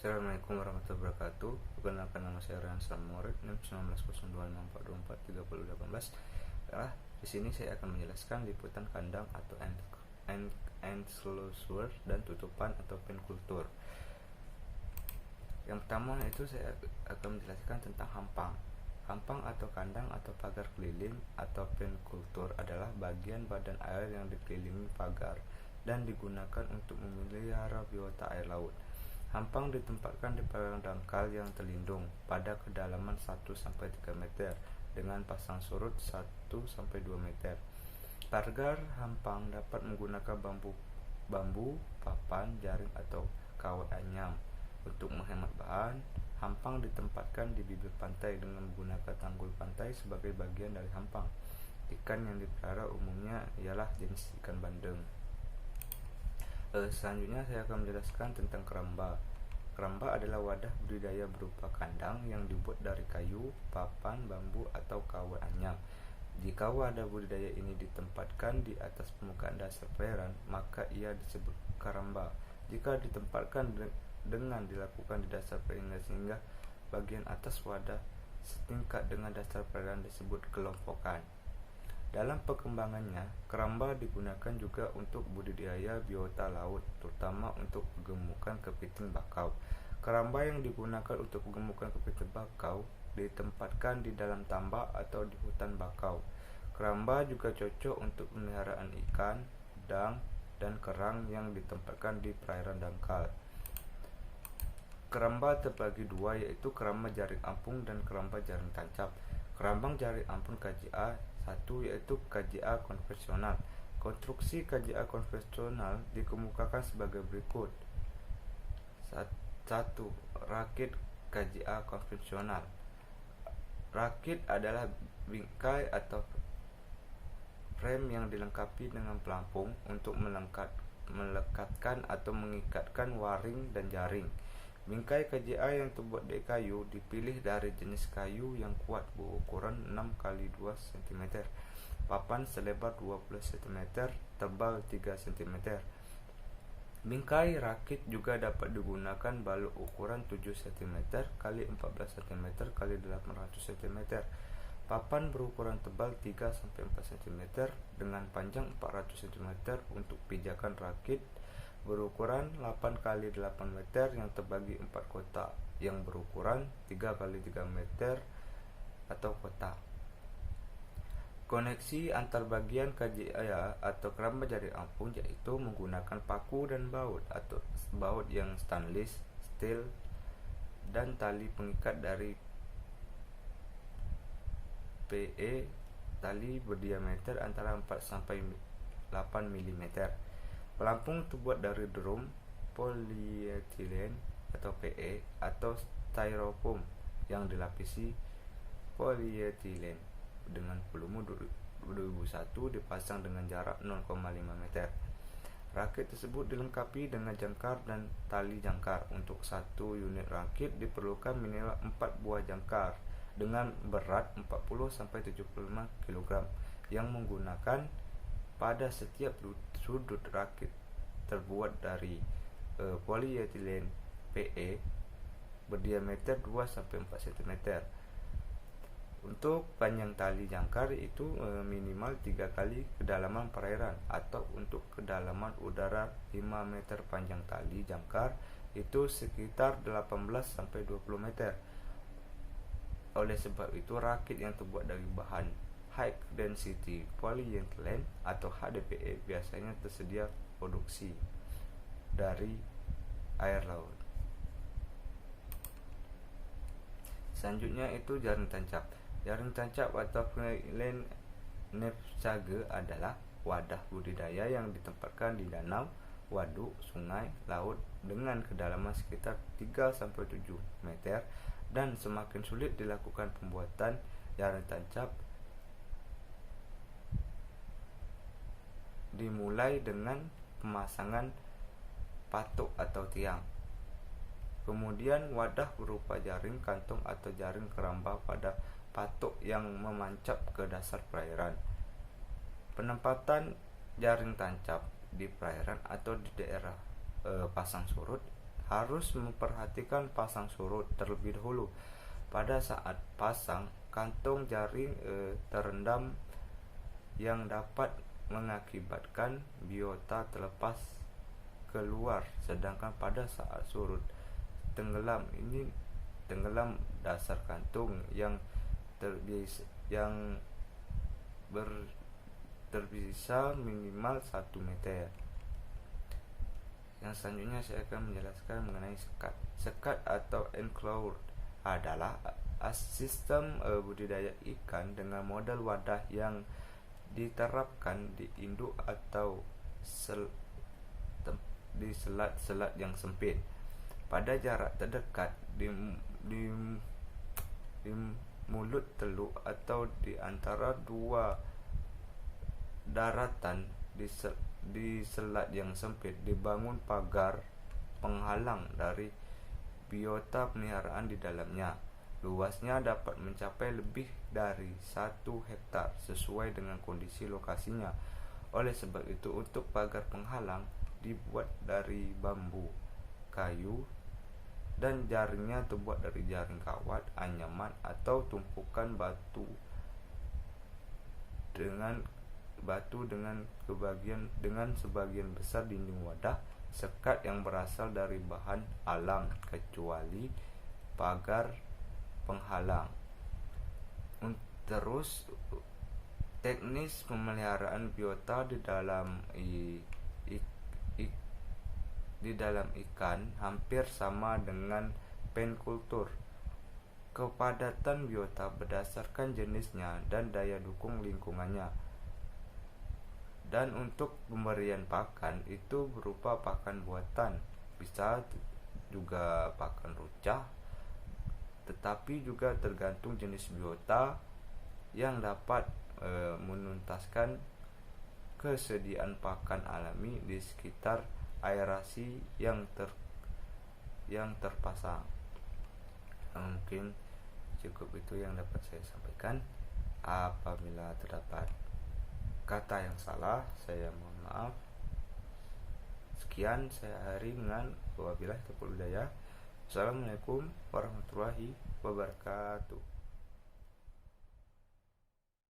Assalamualaikum warahmatullahi wabarakatuh. Perkenalkan, nama saya Ryan Samurid, NIM 190254243018. Di sini saya akan menjelaskan liputan kandang atau enclosure dan tutupan atau penkultur. Yang pertama itu saya akan menjelaskan tentang hampang. Hampang atau kandang atau pagar keliling atau penkultur adalah bagian badan air yang dikelilingi pagar dan digunakan untuk memelihara biota air laut. Hampang ditempatkan di perairan dangkal yang terlindung pada kedalaman 1-3 meter dengan pasang surut 1-2 meter. Pagar hampang dapat menggunakan bambu, papan, jaring atau kawat anyam. Untuk menghemat bahan, hampang ditempatkan di bibir pantai dengan menggunakan tanggul pantai sebagai bagian dari hampang. Ikan yang dipelihara umumnya ialah jenis ikan bandeng. Selanjutnya saya akan menjelaskan tentang keramba. Keramba adalah wadah budidaya berupa kandang yang dibuat dari kayu, papan, bambu, atau kawat anyam. Jika wadah budidaya ini ditempatkan di atas permukaan dasar perairan, maka ia disebut keramba. Jika ditempatkan dengan dilakukan di dasar perairan sehingga bagian atas wadah setingkat dengan dasar perairan disebut kelompokan. Dalam perkembangannya, keramba digunakan juga untuk budidaya biota laut, terutama untuk penggemukan kepiting bakau. Keramba yang digunakan untuk penggemukan kepiting bakau ditempatkan di dalam tambak atau di hutan bakau. Keramba juga cocok untuk pemeliharaan ikan, udang, dan kerang yang ditempatkan di perairan dangkal. Keramba terbagi dua, yaitu keramba jaring apung dan keramba jaring tancap. Keramba jaring apung KJA 1 yaitu KJA konvensional. Konstruksi KJA konvensional dikemukakan sebagai berikut. 1. Rakit KJA konvensional. Rakit adalah bingkai atau frame yang dilengkapi dengan pelampung untuk melekatkan atau mengikatkan waring dan jaring. Bingkai KJA yang terbuat dari kayu dipilih dari jenis kayu yang kuat berukuran 6x2 cm, papan selebar 20 cm, tebal 3 cm. Bingkai rakit juga dapat digunakan balok ukuran 7 cm x 14 cm x 800 cm. Papan berukuran tebal 3-4 cm dengan panjang 400 cm untuk pijakan rakit berukuran 8x8 meter yang terbagi 4 kotak yang berukuran 3x3 meter atau kotak. Koneksi antar bagian KJA atau keramba jaring apung yaitu menggunakan paku dan baut atau baut yang stainless steel dan tali pengikat dari PE. Tali berdiameter antara 4-8 mm. Pelampung terbuat dari drum, polyethylene atau PE atau styrofoam yang dilapisi polyethylene dengan volume 2001 dipasang dengan jarak 0,5 meter. Rakit tersebut dilengkapi dengan jangkar dan tali jangkar. Untuk satu unit rakit diperlukan minimal 4 buah jangkar dengan berat 40-75 kg yang menggunakan pada setiap sudut rakit terbuat dari polyethylene PE berdiameter 2-4 cm. Untuk panjang tali jangkar itu minimal 3 kali kedalaman perairan, atau untuk kedalaman udara 5 meter. Panjang tali jangkar itu sekitar 18-20 meter. Oleh sebab itu, rakit yang terbuat dari bahan High Density Polyethylene atau HDPE biasanya tersedia produksi dari air laut. Selanjutnya itu jaring tancap. Jaring tancap atau Polyethylene Nephsage adalah wadah budidaya yang ditempatkan di danau, waduk, sungai, laut dengan kedalaman sekitar 3-7 meter, dan semakin sulit dilakukan pembuatan jaring tancap dimulai dengan pemasangan patok atau tiang. Kemudian wadah berupa jaring kantong atau jaring keramba pada patok yang memancap ke dasar perairan. Penempatan jaring tancap di perairan atau di daerah pasang surut harus memperhatikan pasang surut terlebih dahulu. Pada saat pasang, kantong jaring terendam yang dapat mengakibatkan biota terlepas keluar, sedangkan pada saat surut tenggelam dasar kantung yang terbisa minimal 1 meter. Yang selanjutnya saya akan menjelaskan mengenai sekat. Sekat atau enclosure adalah sistem budidaya ikan dengan model wadah yang diterapkan di induk atau di selat-selat yang sempit pada jarak terdekat di mulut teluk atau di antara dua daratan. Di selat yang sempit dibangun pagar penghalang dari biota peliharaan di dalamnya. Luasnya dapat mencapai lebih dari 1 hektar sesuai dengan kondisi lokasinya. Oleh sebab itu, untuk pagar penghalang dibuat dari bambu, kayu, dan jaringnya terbuat dari jaring kawat, anyaman, atau tumpukan batu dengan sebagian besar dinding wadah. Sekat yang berasal dari bahan alam kecuali pagar penghalang. Terus, teknis pemeliharaan biota di dalam ikan hampir sama dengan penkultur. Kepadatan biota berdasarkan jenisnya dan daya dukung lingkungannya. Dan untuk pemberian pakan itu berupa pakan buatan, bisa juga pakan rucah, tetapi juga tergantung jenis biota yang dapat menuntaskan kesediaan pakan alami di sekitar aerasi yang terpasang. Mungkin cukup itu yang dapat saya sampaikan. Apabila terdapat kata yang salah, saya mohon maaf. Sekian saya akhiri dengan wabillahi taufiq wal hidayah. Assalamualaikum warahmatullahi wabarakatuh.